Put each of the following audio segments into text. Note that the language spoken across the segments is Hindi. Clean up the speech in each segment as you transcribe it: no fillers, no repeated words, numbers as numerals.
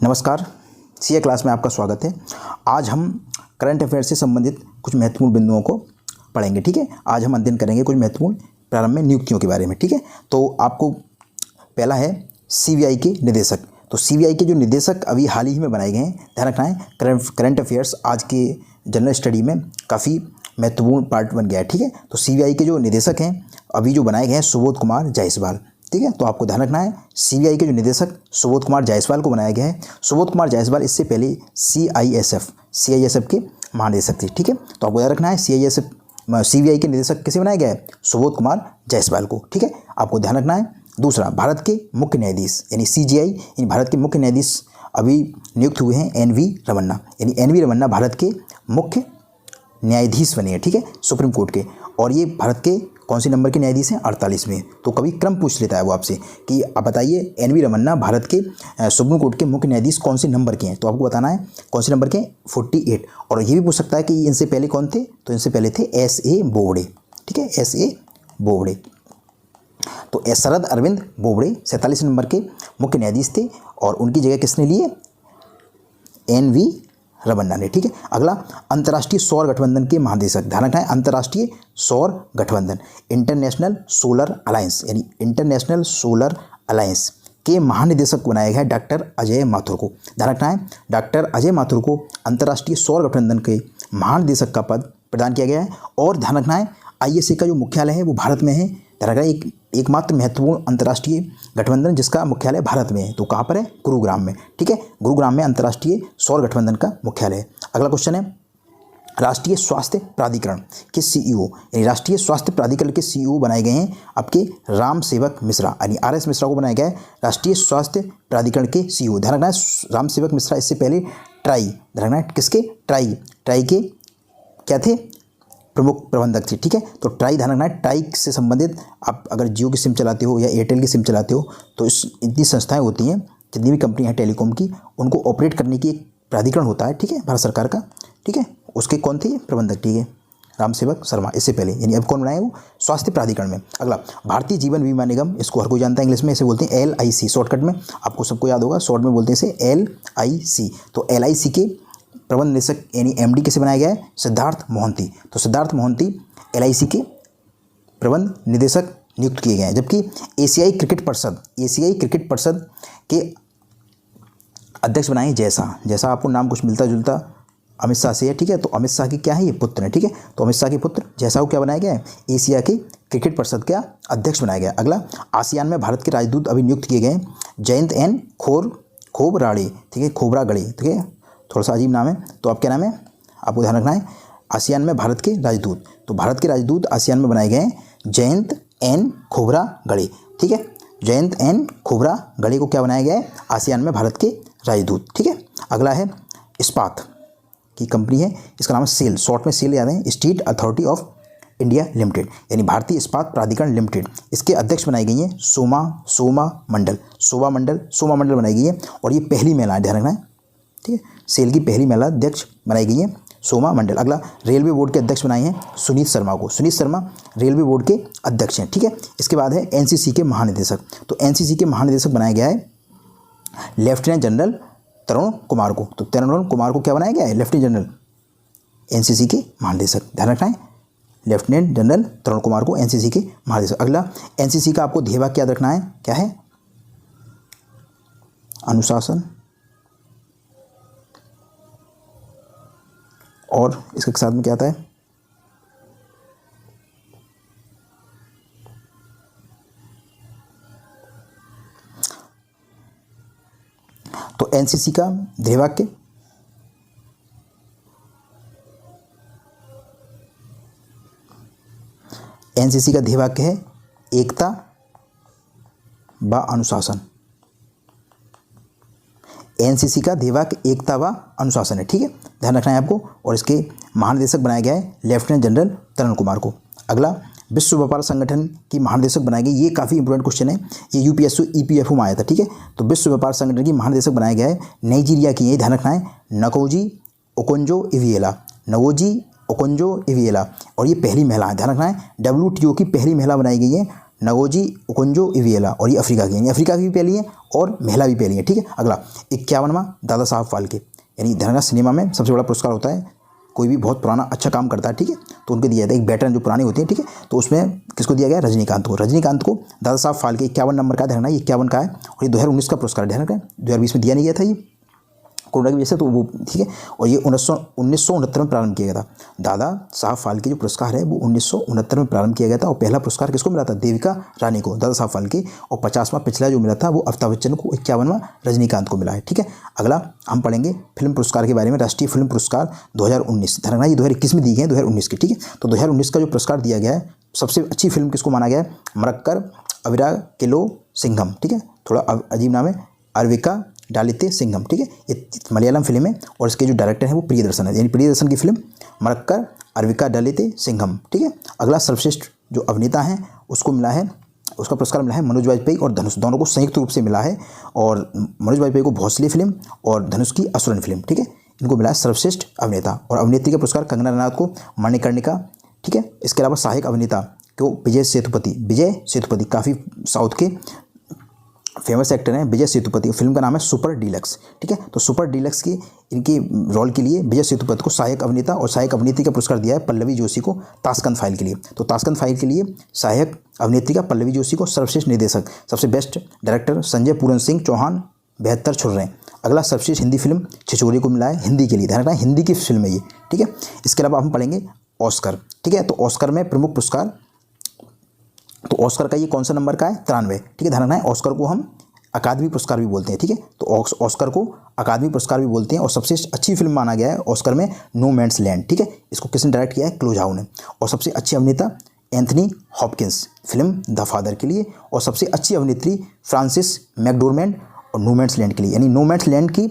नमस्कार, सीए क्लास में आपका स्वागत है। आज हम करंट अफेयर से संबंधित कुछ महत्वपूर्ण बिंदुओं को पढ़ेंगे। ठीक है, आज हम अध्ययन करेंगे कुछ महत्वपूर्ण प्रारंभ में नियुक्तियों के बारे में। ठीक है, तो आपको पहला है सीबीआई के निदेशक। तो सीबीआई के जो निदेशक अभी हाल ही में बनाए गए हैं, ध्यान रखना है, करंट अफेयर्स आज के जनरल स्टडी में काफ़ी महत्वपूर्ण पार्ट बन गया है। ठीक है, तो सीबीआई के जो निदेशक हैं अभी जो बनाए गए हैं सुबोध कुमार जायसवाल। ठीक है, तो आपको ध्यान रखना है सीबीआई के जो निदेशक सुबोध कुमार जायसवाल को बनाया गया है। सुबोध कुमार जायसवाल इससे पहले सीआईएसएफ के महानिदेशक थे। ठीक है, तो आपको याद रखना है सीबीआई के निदेशक किसे बनाया गया है? सुबोध कुमार जायसवाल को। ठीक है, आपको ध्यान रखना है। दूसरा, भारत के मुख्य न्यायाधीश यानी सीजेआई यानी भारत के मुख्य न्यायाधीश अभी नियुक्त हुए हैं एनवी रमन्ना। यानी एनवी रमन्ना भारत के मुख्य न्यायाधीश बने हैं। ठीक है, सुप्रीम कोर्ट के। और ये भारत के कौन सी नंबर के न्यायाधीश हैं? 48वें। तो कभी क्रम पूछ लेता है वो आपसे कि आप बताइए एनवी रमन्ना भारत के सुप्रीम कोर्ट के मुख्य न्यायाधीश कौन से नंबर के हैं, तो आपको बताना है कौन से नंबर के? 48। और ये भी पूछ सकता है कि इनसे पहले कौन थे, तो इनसे पहले थे एस.ए. बोबड़े। ठीक है, एस.ए. बोबड़े। तो शरद अरविंद बोबड़े 47 नंबर के मुख्य न्यायाधीश थे और उनकी जगह किसने लिए? एनवी रमन्ना ने। ठीक है, अगला अंतर्राष्ट्रीय सौर गठबंधन के महानिदेशक। ध्यान रखना है, अंतर्राष्ट्रीय सौर गठबंधन इंटरनेशनल सोलर अलायंस यानी इंटरनेशनल सोलर अलायंस के महानिदेशक बनाया गया है डॉक्टर अजय माथुर को। ध्यान रखना है, डॉक्टर अजय माथुर को अंतर्राष्ट्रीय सौर गठबंधन के महानिदेशक का पद प्रदान किया गया है। और ध्यान रखना है, आईएसए का जो मुख्यालय है वो भारत में है। ध्यान रखना है, एकमात्र महत्वपूर्ण अंतर्राष्ट्रीय गठबंधन जिसका मुख्यालय भारत में है, तो कहाँ पर है? गुरुग्राम में। ठीक है, गुरुग्राम में अंतर्राष्ट्रीय सौर गठबंधन का मुख्यालय है। अगला क्वेश्चन है, राष्ट्रीय स्वास्थ्य प्राधिकरण के सीईओ यानी राष्ट्रीय स्वास्थ्य प्राधिकरण के सीईओ बनाए गए हैं आपके राम सेवक मिश्रा यानी आर.एस. मिश्रा को बनाया गया है राष्ट्रीय स्वास्थ्य प्राधिकरण के सीईओ। ध्यान रखना है, राम सेवक मिश्रा इससे पहले ध्यान रखना है किसके? ट्राई के क्या थे? प्रमुख प्रबंधक थे। ठीक है, तो ध्यान रखना है, ट्राई से संबंधित आप अगर जियो की सिम चलाते हो या एयरटेल की सिम चलाते हो तो इतनी संस्थाएं होती हैं, जितनी भी कंपनी हैं टेलीकॉम की, उनको ऑपरेट करने की एक प्राधिकरण होता है। ठीक है, भारत सरकार का। ठीक है, उसके कौन थे? प्रबंधक। ठीक है, रामसेवक शर्मा इससे पहले, यानी अब कौन बनाए? वो स्वास्थ्य प्राधिकरण में। अगला, भारतीय जीवन बीमा निगम, इसको हर कोई जानता है, इंग्लिश में इसे बोलते हैं LIC, शॉर्टकट में आपको सबको याद होगा, शॉर्ट में बोलते हैं इसे LIC। तो LIC के प्रबंध निदेशक यानी MD किसे बनाया गया है? सिद्धार्थ मोहंती। तो सिद्धार्थ मोहंती LIC के प्रबंध निदेशक नियुक्त किए गए हैं। जबकि एशियाई क्रिकेट परिषद के अध्यक्ष बनाए जैसा आपको नाम कुछ मिलता जुलता अमित शाह से है। ठीक है, तो अमित शाह की क्या है? ये पुत्र है। ठीक है, तो अमित शाह के पुत्र जैसा को क्या बनाया गया है? एशिया के क्रिकेट परिषद का अध्यक्ष बनाया गया। अगला, आसियान में भारत के राजदूत अभी नियुक्त किए गए हैं जयंत एन खोबरागड़े। ठीक है, खोबरागड़े। ठीक है, थोड़ा सा अजीब नाम है, तो आप क्या नाम है? आपको ध्यान रखना है, आसियान में भारत के राजदूत, तो भारत के राजदूत आसियान में बनाए गए हैं जयंत एन खोबरागड़े। ठीक है, जयंत एन खोबरागड़े को क्या बनाया गया है? आसियान में भारत के राजदूत। ठीक है, अगला है इस्पात की कंपनी है, इसका नाम है सेल, शॉर्ट में सेल याद है, state authority of India limited यानी भारतीय इस्पात प्राधिकरण लिमिटेड। इसके अध्यक्ष बनाई गई हैं शोभा मंडल बनाई गई है और ये पहली महिला है। ध्यान रखना है, ठीक है, सेल की पहली महिला अध्यक्ष बनाई गई है शोभा मंडल। अगला, रेलवे बोर्ड के अध्यक्ष बनाए हैं सुनीत शर्मा रेलवे बोर्ड के अध्यक्ष हैं। ठीक है, इसके बाद है एनसीसी के महानिदेशक। तो एनसीसी के महानिदेशक बनाया गया है लेफ्टिनेंट जनरल तरुण कुमार को। तो तरुण कुमार को क्या बनाया गया है? लेफ्टिनेंट जनरल एनसीसी के महानिदेशक। ध्यान रखना है, लेफ्टिनेंट जनरल तरुण कुमार को एनसीसी के महानिदेशक। अगला, एनसीसी का आपको ध्येयवाक्य याद रखना है, क्या है? अनुशासन और इसके साथ में क्या आता है? तो एनसीसी का ध्येयवाक्य है एकता व अनुशासन। एनसीसी का ध्येयवाक्य एकता व अनुशासन है। ठीक है, ध्यान रखना है आपको। और इसके महानिदेशक बनाया गया है लेफ्टिनेंट जनरल तरुण कुमार को। अगला, विश्व व्यापार संगठन की महानिदेशक बनाई गई, ये काफ़ी इंपॉर्टेंट क्वेश्चन है, ये यूपीएससी EPFO में आया था। ठीक है, तो विश्व व्यापार संगठन की महानिदेशक बनाया गया है नाइजीरिया की, ये ध्यान रखना है, नगोजी ओकोंजो इविएला और ये पहली महिला है। ध्यान रखना है, WTO की पहली महिला बनाई गई है नगोजी ओकोंजो-इविएला, और ये अफ्रीका की, यानी अफ्रीका की भी पहली है और महिला भी पहली है, ठीक है। अगला 51वां दादा साहब फाल्के, यानी धनराज सिनेमा में सबसे बड़ा पुरस्कार होता है, कोई भी बहुत पुराना अच्छा काम करता है, ठीक है, तो उनको दिया जाता है। एक वेटरन जो पुराने होते हैं, ठीक है, तो उसमें किसको दिया गया, रजनीकांत को। रजनीकांत को दादा साहब फाल्के 51 नंबर का, ध्यान रखना, ये 51 का है और ये 2019 का पुरस्कार, ध्यान रखें, 2020 में दिया नहीं गया था ये कोरोना की वजह से, तो वो ठीक है। और ये 1969 में प्रारंभ किया गया था। दादा साहब फाल्के जो पुरस्कार है वो 1969 में प्रारंभ किया गया था और पहला पुरस्कार किसको मिला था, देविका रानी को, दादा साहब फाल्के। और 50वां पिछला जो मिला था वो अमिताभ बच्चन को, 51वां रजनीकांत को मिला है, ठीक है। अगला हम पढ़ेंगे फिल्म पुरस्कार के बारे में। राष्ट्रीय फिल्म पुरस्कार 2019, ध्यान रखना ये 2021 में दिए गए हैं, 2019 के, ठीक है। तो 2019 का जो पुरस्कार दिया गया है, सबसे अच्छी फिल्म किसको माना गया है, मरक्कर अविराकिलो सिंघम, ठीक है, थोड़ा अजीब नाम है, अरविका डालिते सिंघम, ठीक है। ये मलयालम फिल्म है और इसके जो डायरेक्टर हैं वो प्रियदर्शन है, यानी प्रियदर्शन की फिल्म मरक्कर अरविका डालिते सिंघम, ठीक है। अगला सर्वश्रेष्ठ जो अभिनेता हैं उसको मिला है, उसका पुरस्कार मिला है मनोज वाजपेयी और धनुष, दोनों को संयुक्त रूप से मिला है। और मनोज वाजपेयी को भोसले फिल्म और धनुष की असुरन फिल्म, ठीक है, इनको मिला है सर्वश्रेष्ठ अभिनेता। और अभिनेत्री का पुरस्कार कंगना रनावत को मणिकर्णिका, ठीक है। इसके अलावा सहायक अभिनेता को विजय सेतुपति काफ़ी साउथ के फेमस एक्टर हैं विजय सेतुपति। फिल्म का नाम है सुपर डीलक्स, ठीक है। तो सुपर डीलक्स की इनकी रोल के लिए विजय सेतुपति को सहायक अभिनेता और सहायक अभिनेत्री का पुरस्कार दिया है पल्लवी जोशी को ताशकंद फाइल के लिए। तो ताशकंद फाइल के लिए सहायक अभिनेत्री का पल्लवी जोशी को, सर्वश्रेष्ठ निर्देशक सबसे बेस्ट डायरेक्टर संजय पूरन सिंह चौहान 72 छुर्रे। अगला सर्वश्रेष्ठ हिंदी फिल्म छिछोरे को मिला है, हिंदी के लिए, ध्यान रखना हिंदी की फिल्म है ये, ठीक है। इसके अलावा हम पढ़ेंगे ऑस्कर, ठीक है। तो ऑस्कर में प्रमुख पुरस्कार, तो ऑस्कर का ये कौन सा नंबर का है, 93, ठीक है। ध्यान रखना है ऑस्कर को हम अकादमी पुरस्कार भी बोलते हैं, ठीक है। तो ऑस्कर को अकादमी पुरस्कार भी बोलते हैं। और सबसे अच्छी फिल्म माना गया है ऑस्कर में नो मैन्स लैंड, ठीक है। इसको किसने डायरेक्ट किया है, क्लोज हाउ ने। और सबसे अच्छी अभिनेता Anthony Hopkins film the father के लिए। और सबसे अच्छी अभिनेत्री फ्रांसिस मैकडोरमेंड और नो मैन्स लैंड के लिए, यानी नो मैन्स लैंड की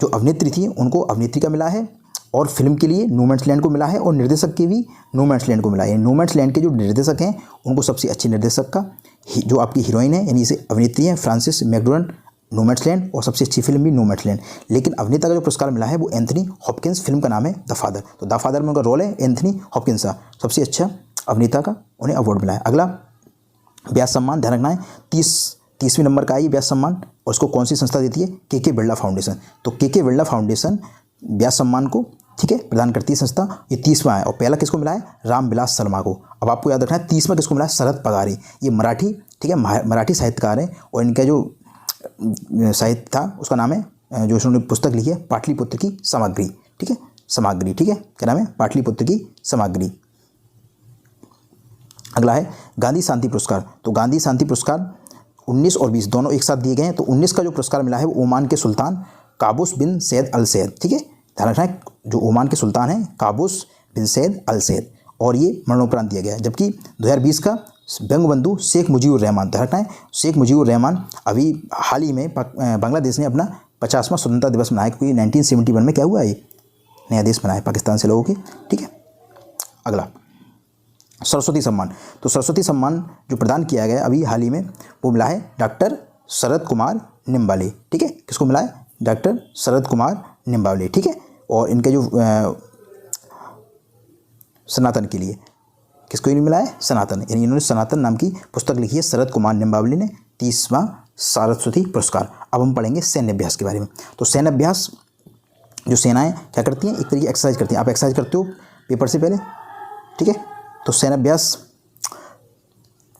जो अभिनेत्री थी उनको अभिनेत्री का मिला है और फिल्म के लिए नो मैन्स लैंड को मिला है और निर्देशक के भी नो मैन्स लैंड को मिला है। नो मैन्स लैंड के जो निर्देशक हैं उनको सबसे अच्छे निर्देशक का, जो आपकी हीरोइन है यानी इसे अभिनेत्री है फ्रांसिस मैकडोरमेंड, नो मैन्स लैंड, और सबसे अच्छी फिल्म भी नो मैन्स लैंड। लेकिन अभिनेता का जो पुरस्कार मिला है वो एंथनी हॉपकिंस, फिल्म का नाम है द फादर। तो द फादर में उनका रोल है एंथनी हॉपकिंस का, सबसे अच्छा अभिनेता का उन्हें अवार्ड मिला है। अगला व्यास सम्मान, ध्यान रखना है 30वीं नंबर का है ये व्यास सम्मान। और उसको कौन सी संस्था देती है, के बिरला फाउंडेशन। तो के बिरला फाउंडेशन व्यास सम्मान को, ठीक है, प्रदान करती है संस्था। ये 30वां है और पहला किसको मिला है, रामविलास शर्मा को। अब आपको याद रखना है 30वां किसको मिला है, शरद पगारी। ये मराठी, ठीक है, मराठी साहित्यकार है और इनका जो साहित्य था उसका नाम है, जो उन्होंने पुस्तक लिखी है पाटलिपुत्र की सामग्री, क्या नाम है, पाटलिपुत्र की सामग्री। अगला है गांधी शांति पुरस्कार। तो गांधी शांति पुरस्कार 19 और 20 दोनों एक साथ दिए गए हैं। तो 19 का जो पुरस्कार मिला है वो ओमान के सुल्तान काबूस बिन सैद अल सैद, ठीक है, ध्यान रखना है जो ओमान के सुल्तान हैं काबूस बिन सैद अल सैद, और ये मरणोपरांत दिया गया है। जबकि 2020 का बंगबंधु शेख मुजीबुर रहमान, ध्यान रखना है शेख मुजीबुर रहमान अभी हाल ही में बांग्लादेश ने अपना 50वां स्वतंत्रता दिवस मनाया, क्योंकि 1971 में क्या हुआ, ये नया देश बनाया पाकिस्तान से लोगों के, ठीक है। अगला सरस्वती सम्मान। तो सरस्वती सम्मान जो प्रदान किया गया अभी हाल ही में वो मिला है डॉक्टर शरद कुमार निम्बाले, ठीक है, किसको मिला है, डॉक्टर शरद कुमार निम्बाले, ठीक है। और इनके जो सनातन के लिए किसको नहीं मिला है, सनातन, यानी इन्होंने सनातन नाम की पुस्तक लिखी है शरद कुमार निम्बावली ने, 30वां सरस्वती पुरस्कार। अब हम पढ़ेंगे सैन्य अभ्यास के बारे में। तो सैन्य अभ्यास जो सेनाएं क्या करती हैं, एक तरीके की एक्सरसाइज करती हैं। आप एक्सरसाइज करते हो पेपर से पहले, ठीक है। तो सैन्य अभ्यास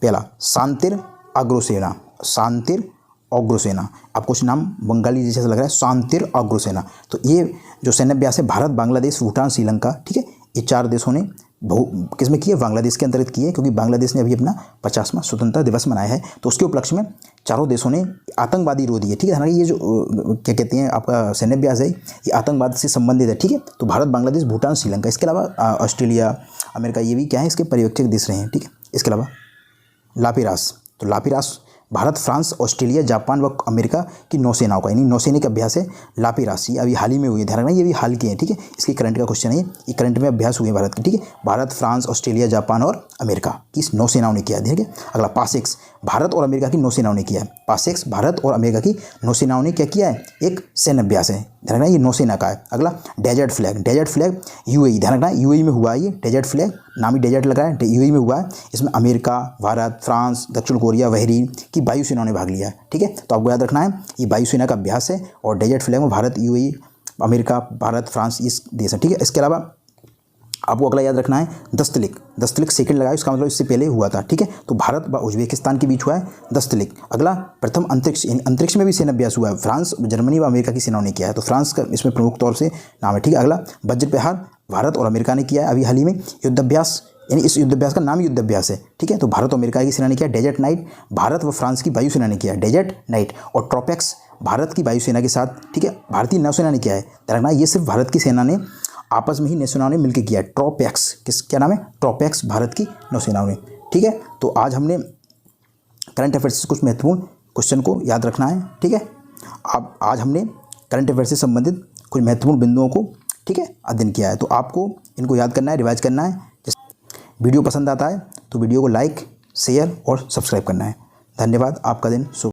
पहला शांतिर अग्रसेना, शांतिर अग्रसेना, आपको कुछ नाम बंगाली जैसा लग रहा है, शांतिर अग्रसेना। तो ये जो सैन्य अभ्यास है भारत, बांग्लादेश, भूटान, श्रीलंका, ठीक है, ये 4 देशों ने किसमें की है, बांग्लादेश के अंतर्गत की है, क्योंकि बांग्लादेश ने अभी अपना 50वां स्वतंत्रता दिवस मनाया है। तो उसके उपलक्ष्य में चारों देशों ने आतंकवादी रोधी है, ठीक है। हालांकि ये जो क्या कहते हैं आपका सैन्य अभ्यास है ये आतंकवाद से संबंधित है, ठीक है। तो भारत, बांग्लादेश, भूटान, श्रीलंका, इसके अलावा ऑस्ट्रेलिया, अमेरिका, ये भी क्या है इसके पर्यवेक्षक देश रहे हैं, ठीक है। इसके अलावा लापीरास, तो लापीरास भारत, फ्रांस, ऑस्ट्रेलिया, जापान व अमेरिका की नौसेनाओं का, यानी नौसैनिक अभ्यास है लापीरास। ये अभी हाल ही में हुई है, ध्यान रखना ये भी हाल के हैं, ठीक है। इसकी करंट का क्वेश्चन है, ये करंट में अभ्यास हुए हैं भारत के, ठीक है। भारत, फ्रांस, ऑस्ट्रेलिया, जापान और अमेरिका की नौसेनाओं ने किया है, ठीक है। अगला पासेक्स, भारत और अमेरिका की नौसेनाओं ने किया है। पासेक्स भारत और अमेरिका की नौसेनाओं ने क्या किया है, एक सैन्य अभ्यास है, ध्यान रखना ये नौसेना का है। अगला desert flag, desert flag UAE, ध्यान रखना यूएई में हुआ ये डेजर्ट फ्लैग नाम ही डेजर्ट लग रहा है, यूएई में हुआ है। इसमें अमेरिका, भारत, फ्रांस, दक्षिण कोरिया, बहरीन की वायुसेना ने भाग लिया है। ठीक है, तो आपको याद रखना है ये वायुसेना का अभ्यास है और डेजर्ट फ्लैग में Bharat, UAE, America, Bharat, France इस देश है। ठीक है, इसके अलावा आपको अगला याद रखना है दस्तलिक सेकंड लगाया, इसका मतलब इससे पहले हुआ था। ठीक है, तो भारत व उज्बेकिस्तान के बीच हुआ है दस्तलिक। अगला प्रथम अंतरिक्ष में भी सेना अभ्यास हुआ है, फ्रांस, जर्मनी व अमेरिका की सेनाओं ने किया है, तो फ्रांस का इसमें प्रमुख तौर से नाम है। ठीक है, अगला वज्र प्रहार भारत और अमेरिका ने किया है अभी हाल ही में। युद्धाभ्यास, यानी इस युद्धाभ्यास का नाम युद्धाभ्यास है। ठीक है, तो भारत और अमेरिका की सेना ने किया। डेजर्ट नाइट भारत व फ्रांस की वायुसेना ने किया, डेजर्ट नाइट। और ट्रोपेक्स भारत की वायुसेना के साथ, ठीक है, भारतीय नौसेना ने किया है। ध्यान रखना ये सिर्फ भारत की सेना ने आपस में ही नौसेनाओं ने मिलकर किया है। ट्रोपेक्स क्या नाम है? ट्रोपेक्स भारत की नौसेनाओं ने। ठीक है, तो आज हमने करंट अफेयर्स से कुछ महत्वपूर्ण क्वेश्चन को याद रखना है। ठीक है, अब आज हमने करंट अफेयर से संबंधित कुछ महत्वपूर्ण बिंदुओं को, ठीक है, अध्ययन किया है। तो आपको इनको याद करना है, रिवाइज करना है। वीडियो पसंद आता है तो वीडियो को लाइक, शेयर और सब्सक्राइब करना है। धन्यवाद, आपका दिन शुभ।